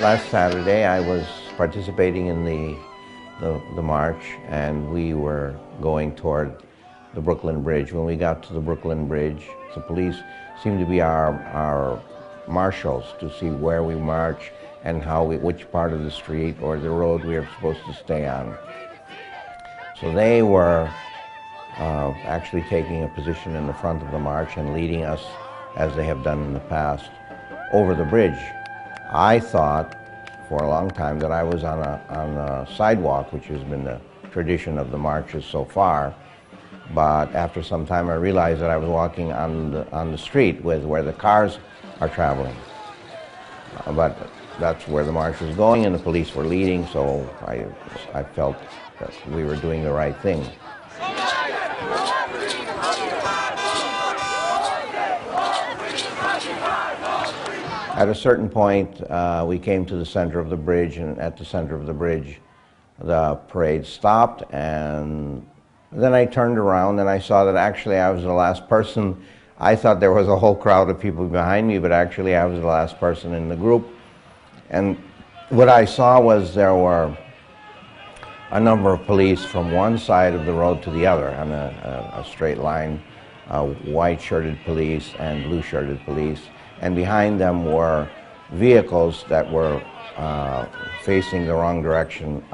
Last Saturday I was participating in the march, and we were going toward the Brooklyn Bridge. When we got to the Brooklyn Bridge, the police seemed to be our marshals to see where we march and which part of the street or the road we were supposed to stay on. So they were actually taking a position in the front of the march and leading us, as they have done in the past, over the bridge. I thought for a long time that I was on a sidewalk, which has been the tradition of the marches so far. But after some time I realized that I was walking on the street where the cars are traveling. But that's where the march was going, and the police were leading, so I felt that we were doing the right thing. At a certain point, we came to the center of the bridge, and at the center of the bridge, the parade stopped, and then I turned around and I saw that actually I was the last person. I thought there was a whole crowd of people behind me, but actually I was the last person in the group. And what I saw was there were a number of police from one side of the road to the other on a straight line, white-shirted police and blue-shirted police. And behind them were vehicles that were facing the wrong direction.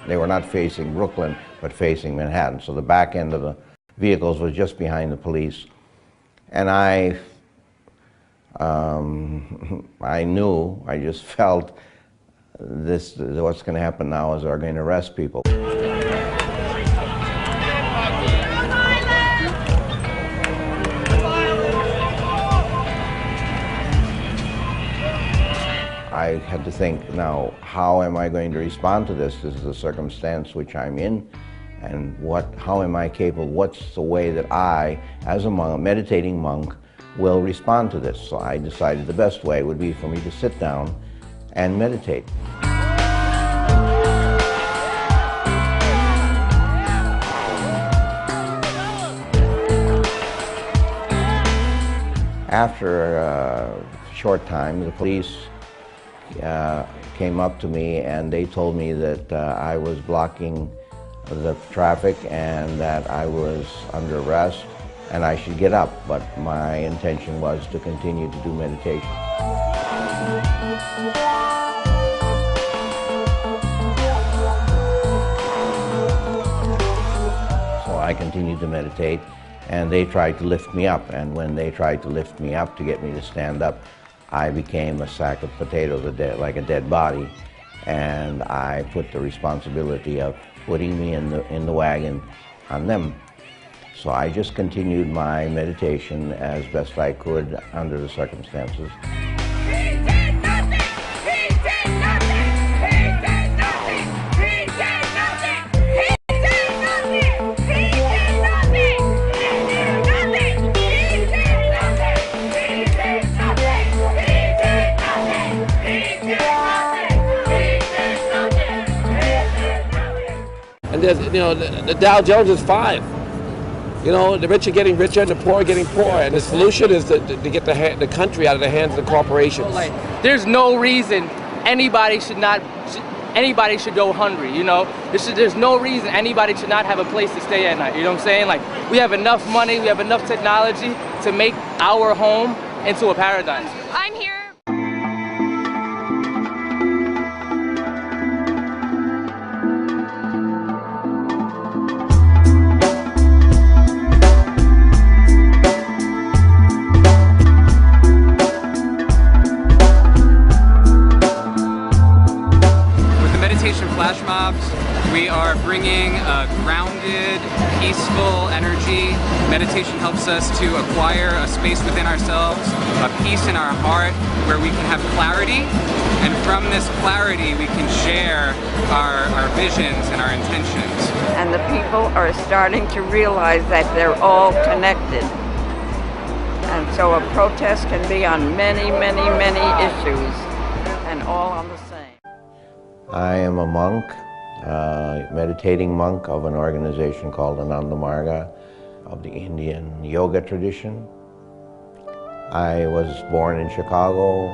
They were not facing Brooklyn, but facing Manhattan. So the back end of the vehicles was just behind the police. And I knew, I just felt what's going to happen now is they're going to arrest people. I had to think, now, how am I going to respond to this? This is the circumstance which I'm in, and how am I capable? What's the way that I, as a monk, a meditating monk, will respond to this? So I decided the best way would be for me to sit down and meditate. After a short time, the police came up to me and they told me that I was blocking the traffic and that I was under arrest and I should get up, but my intention was to continue to do meditation. So I continued to meditate, and they tried to lift me up, and when they tried to lift me up to get me to stand up, I became a sack of potatoes, like a dead body, and I put the responsibility of putting me in the wagon on them. So I just continued my meditation as best I could under the circumstances. And there's, the Dow Jones is 5. The rich are getting richer and the poor are getting poorer. And the solution is to get the country out of the hands of the corporations. There's no reason anybody should go hungry, There's no reason anybody should not have a place to stay at night, you know what I'm saying? Like, we have enough money, we have enough technology to make our home into a paradise. I'm here. Flash mobs, we are bringing a grounded, peaceful energy. Meditation helps us to acquire a space within ourselves, a peace in our heart where we can have clarity, and from this clarity we can share our visions and our intentions. And the people are starting to realize that they're all connected. And so a protest can be on many, many, many issues, and all on the same. I am a monk, meditating monk of an organization called Ananda Marga of the Indian yoga tradition. I was born in Chicago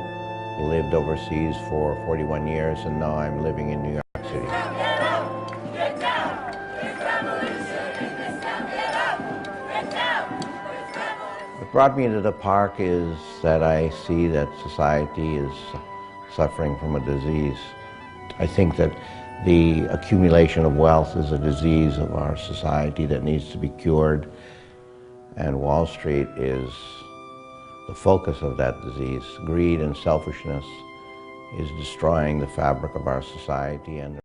lived overseas for 41 years, and now I'm living in New York City. What brought me to the park is that I see that society is suffering from a disease. I think that the accumulation of wealth is a disease of our society that needs to be cured, and Wall Street is the focus of that disease. Greed and selfishness is destroying the fabric of our society, and